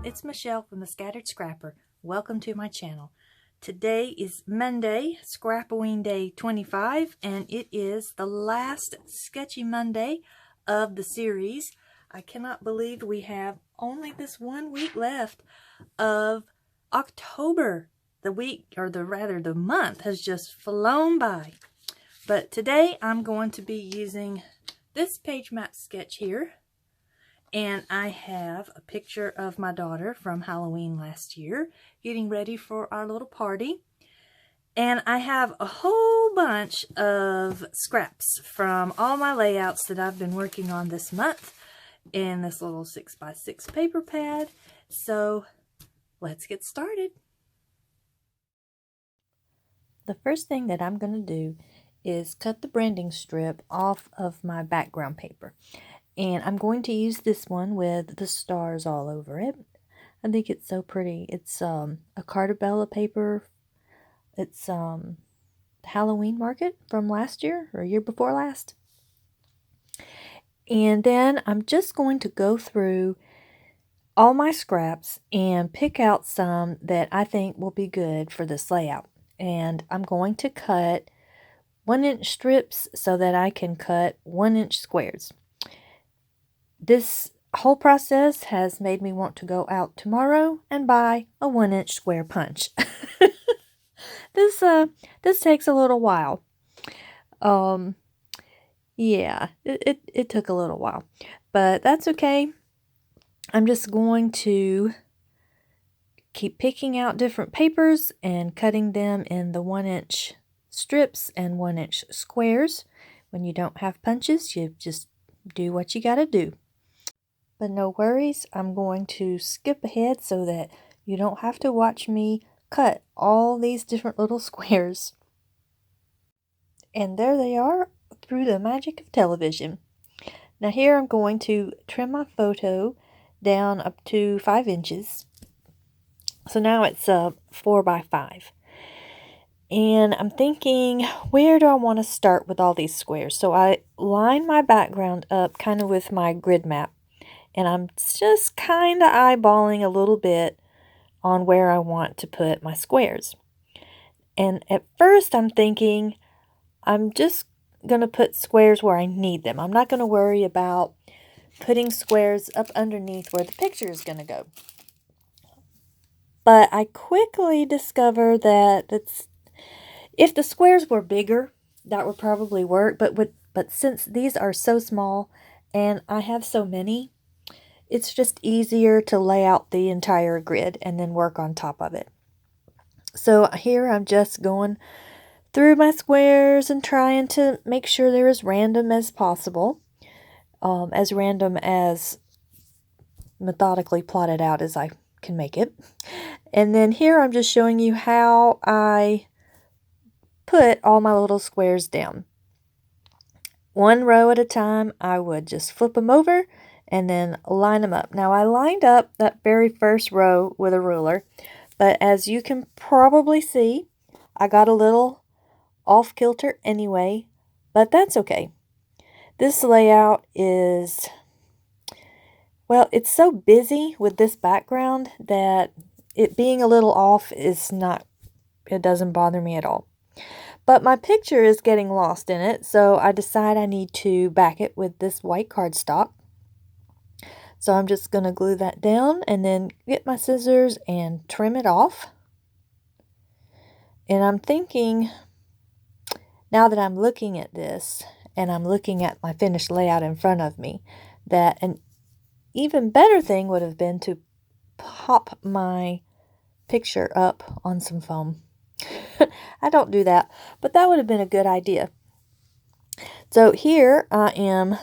it's Michelle from the Scattered Scrapper. Welcome to my channel. Today is Monday, Scrap-O-WEEN Day 25, and it is the last Sketchy Monday of the series. I cannot believe we have only this 1 week left of October. The week, or the month has just flown by. But today I'm going to be using this page map sketch here. And I have a picture of my daughter from Halloween last year, getting ready for our little party. And I have a whole bunch of scraps from all my layouts that I've been working on this month in this little 6x6 paper pad. So let's get started. The first thing that I'm going to do is cut the branding strip off of my background paper. And I'm going to use this one with the stars all over it. I think it's so pretty. It's a Cartabella paper. It's Halloween market from last year or year before last. And then I'm just going to go through all my scraps and pick out some that I think will be good for this layout. And I'm going to cut 1-inch strips so that I can cut 1-inch squares. This whole process has made me want to go out tomorrow and buy a 1-inch square punch. This takes a little while. Yeah, it took a little while, but that's okay. I'm just going to keep picking out different papers and cutting them in the 1-inch strips and 1-inch squares. When you don't have punches, you just do what you gotta do. But no worries, I'm going to skip ahead so that you don't have to watch me cut all these different little squares. And there they are through the magic of television. Now here I'm going to trim my photo down up to 5 inches. So now it's 4x5. And I'm thinking, where do I want to start with all these squares? So I line my background up kind of with my grid map. And I'm just kind of eyeballing a little bit on where I want to put my squares. And at first I'm thinking I'm just going to put squares where I need them. I'm not going to worry about putting squares up underneath where the picture is going to go. But I quickly discovered that if the squares were bigger, that would probably work. But since these are so small and I have so many, it's just easier to lay out the entire grid and then work on top of it. So here I'm just going through my squares and trying to make sure they're as random as possible. As random as methodically plotted out as I can make it. And then here I'm just showing you how I put all my little squares down. One row at a time, I would just flip them over and then line them up. Now I lined up that very first row with a ruler, but as you can probably see, I got a little off kilter anyway, but that's okay. This layout is, well, it's so busy with this background that it being a little off is not, it doesn't bother me at all. But my picture is getting lost in it, so I decide I need to back it with this white cardstock. So I'm just going to glue that down and then get my scissors and trim it off. And I'm thinking, now that I'm looking at this and I'm looking at my finished layout in front of me, that an even better thing would have been to pop my picture up on some foam. I don't do that, but that would have been a good idea. So here I am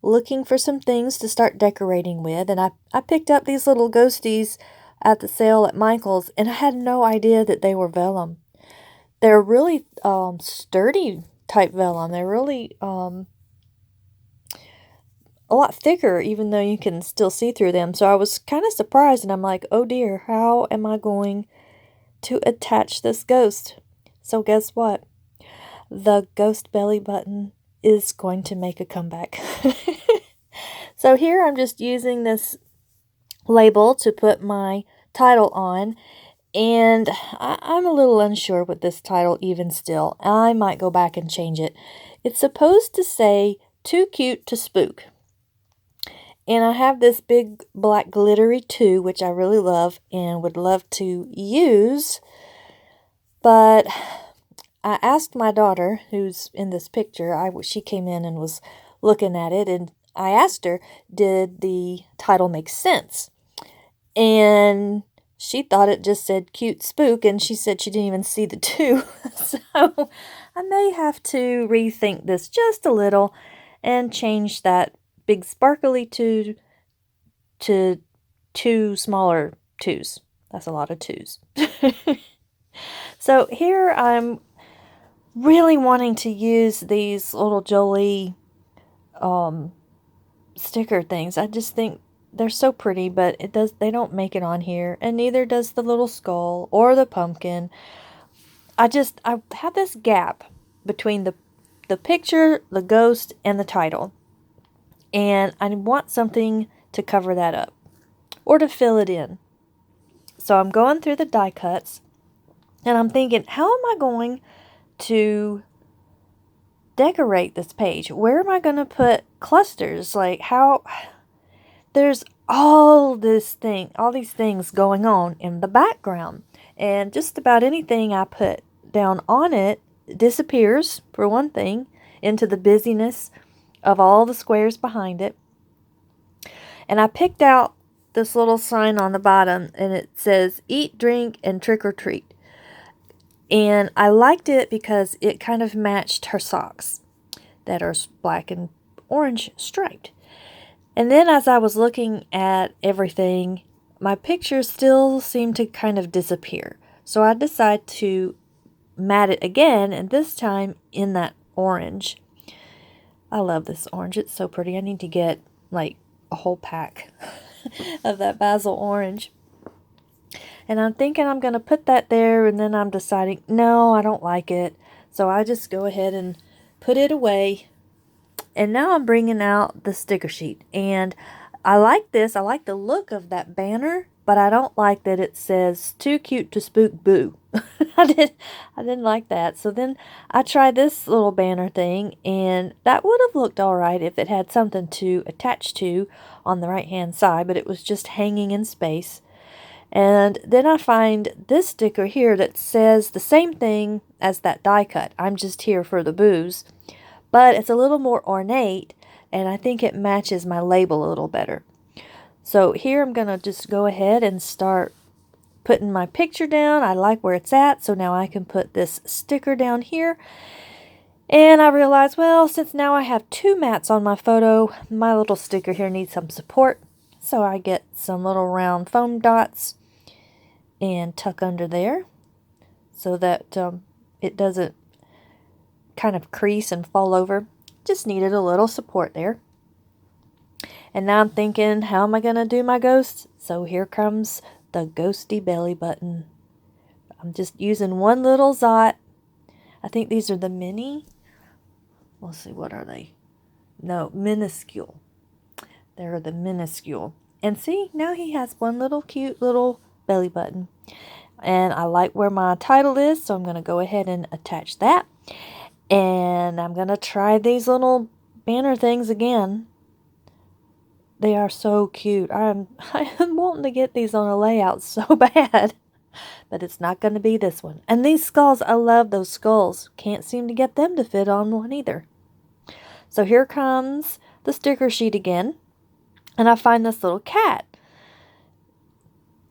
looking for some things to start decorating with, and I picked up these little ghosties at the sale at Michael's, and I had no idea that they were vellum. They're really sturdy type vellum. They're really a lot thicker, even though you can still see through them. So I was kind of surprised, and I'm like, oh dear, how am I going to attach this ghost? So guess what? The ghost belly button is going to make a comeback. So here I'm just using this label to put my title on, and I'm a little unsure with this title even still. I might go back and change it. It's supposed to say, "Too Cute to Spook." And I have this big black glittery 2, which I really love and would love to use. But I asked my daughter, who's in this picture, she came in and was looking at it, and I asked her, did the title make sense? And she thought it just said "Cute Spook," and she said she didn't even see the 2. So I may have to rethink this just a little and change that big sparkly 2 to 2 smaller 2s. That's a lot of 2s. So here I'm really wanting to use these little Jolie sticker things. I just think they're so pretty, but they don't make it on here, and neither does the little skull or the pumpkin. I have this gap between the picture, the ghost, and the title, and I want something to cover that up or to fill it in. So I'm going through the die cuts, and I'm thinking, how am I going to decorate this page? Where am I going to put clusters? Like, how... There's all these things going on in the background, and just about anything I put down on it disappears, for one thing, into the busyness of all the squares behind it. And I picked out this little sign on the bottom, and it says, "Eat, drink, and trick or treat." And I liked it because it kind of matched her socks that are black and orange striped. And then as I was looking at everything, my pictures still seemed to kind of disappear. So I decided to mat it again, and this time in that orange. I love this orange. It's so pretty. I need to get like a whole pack of that basil orange. And I'm thinking I'm going to put that there, and then I'm deciding, no, I don't like it. So I just go ahead and put it away. And now I'm bringing out the sticker sheet, and I like this. I like the look of that banner, but I don't like that it says "Too Cute to Spook Boo." I didn't like that. So then I tried this little banner thing, and that would have looked all right if it had something to attach to on the right hand side, but it was just hanging in space. And then I find this sticker here that says the same thing as that die cut. "I'm just here for the booze." But it's a little more ornate, and I think it matches my label a little better. So here I'm going to just go ahead and start putting my picture down. I like where it's at, so now I can put this sticker down here. And I realize, well, since now I have 2 mats on my photo, my little sticker here needs some support. So I get some little round foam dots and tuck under there so that it doesn't kind of crease and fall over. Just needed a little support there. And now I'm thinking, how am I going to do my ghost? So here comes the ghosty belly button. I'm just using one little Zot. I think these are the mini. Let's see, what are they? No, minuscule. They're the minuscule. And see, now he has one little cute little belly button. And I like where my title is, so I'm going to go ahead and attach that. And I'm going to try these little banner things again. They are so cute. I am wanting to get these on a layout so bad. But it's not going to be this one. And these skulls, I love those skulls. Can't seem to get them to fit on one either. So here comes the sticker sheet again. And I find this little cat.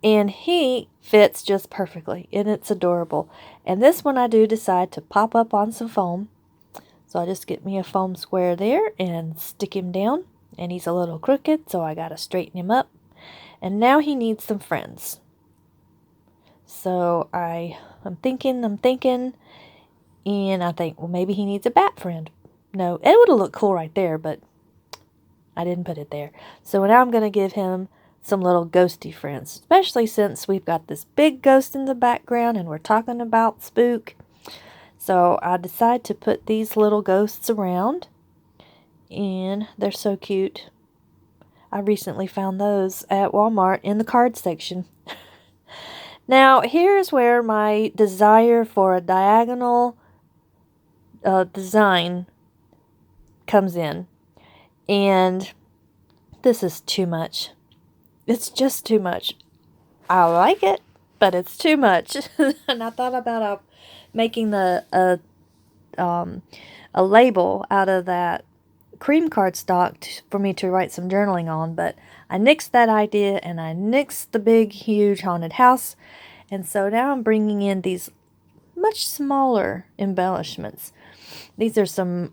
And he fits just perfectly. And it's adorable. And this one I do decide to pop up on some foam. So I just get me a foam square there and stick him down. And he's a little crooked, so I got to straighten him up. And now he needs some friends. So I'm thinking. And I think, well, maybe he needs a bat friend. No, it would have looked cool right there, but I didn't put it there. So now I'm going to give him some little ghosty friends, especially since we've got this big ghost in the background and we're talking about Spook. So I decide to put these little ghosts around, and they're so cute. I recently found those at Walmart in the card section. Now, here's where my desire for a diagonal design comes in. And this is too much. It's just too much. I like it, but it's too much. And I thought about making a label out of that cream cardstock for me to write some journaling on, but I nixed that idea, and I nixed the big, huge haunted house. And so now I'm bringing in these much smaller embellishments. These are some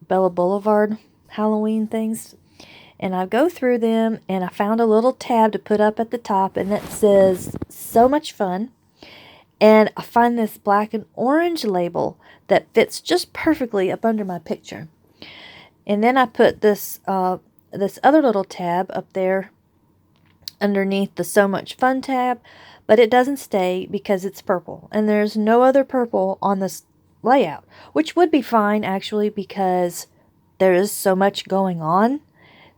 Bella Boulevard Halloween things. And I go through them, and I found a little tab to put up at the top, and it says, "So much fun." And I find this black and orange label that fits just perfectly up under my picture. And then I put this this other little tab up there underneath the "So Much Fun" tab, but it doesn't stay because it's purple. And there's no other purple on this layout, which would be fine actually because there is so much going on.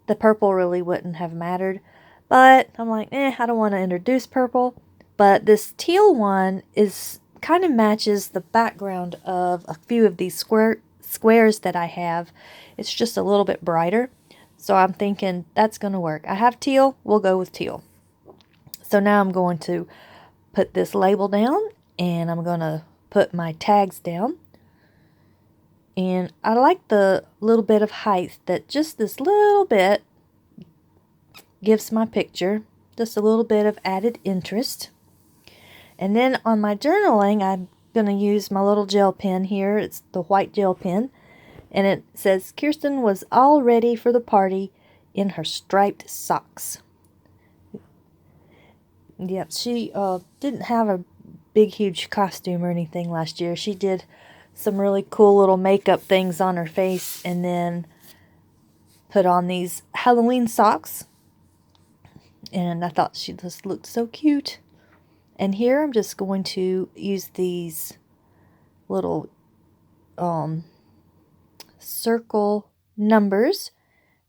The purple really wouldn't have mattered, but I'm like, I don't want to introduce purple. But this teal one kind of matches the background of a few of these squares that I have. It's just a little bit brighter, so I'm thinking that's going to work. I have teal, we'll go with teal. So now I'm going to put this label down, and I'm going to put my tags down. And I like the little bit of height that just this little bit gives my picture. Just a little bit of added interest. And then on my journaling, I'm going to use my little gel pen here. It's the white gel pen. And it says, "Kirsten was all ready for the party in her striped socks." Yep, she didn't have a big, huge costume or anything last year. She did some really cool little makeup things on her face, and then put on these Halloween socks. And I thought she just looked so cute. And here I'm just going to use these little circle numbers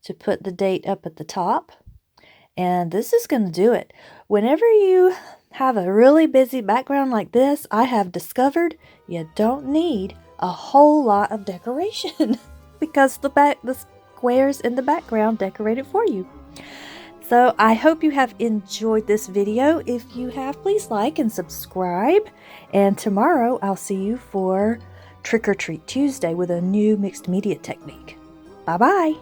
to put the date up at the top. And this is going to do it. Whenever you have a really busy background like this, I have discovered you don't need a whole lot of decoration because the squares in the background decorate it for you. So I hope you have enjoyed this video. If you have, please like and subscribe. And tomorrow I'll see you for Trick or Treat Tuesday with a new mixed media technique. Bye-bye.